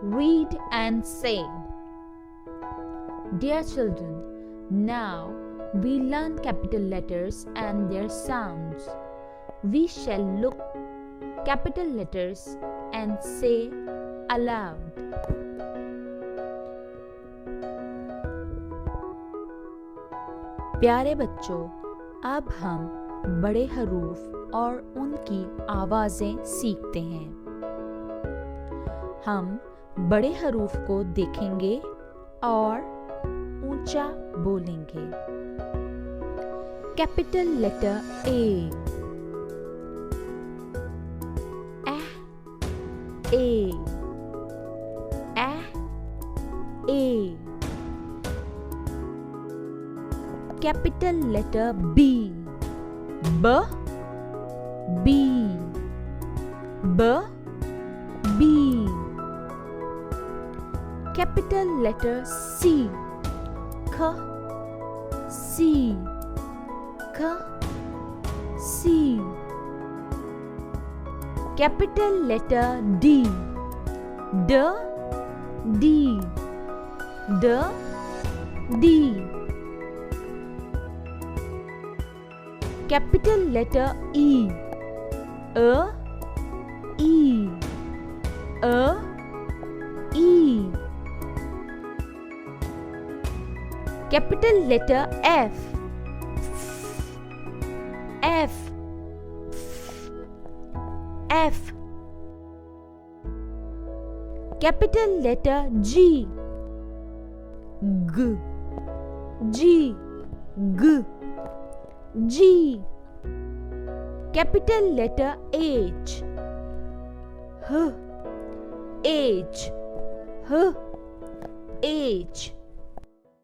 Read and say. Dear children, now we learn capital letters and their sounds. We shall look capital letters and say aloud. प्यारे बच्चों, अब हम बड़े हरूफ और उनकी आवाज़ें सीखते हैं। हम बड़े हरूफ को देखेंगे और ऊंचा बोलेंगे। Capital letter A, A, A. Capital letter B, B, B, B, B. Capital letter C, K, C, K, C. Capital letter D, D, D, D, D. Capital letter E, E, E. Capital letter F, F, F. Capital letter G, G, G, G, G. Capital letter H, H, H, H, H.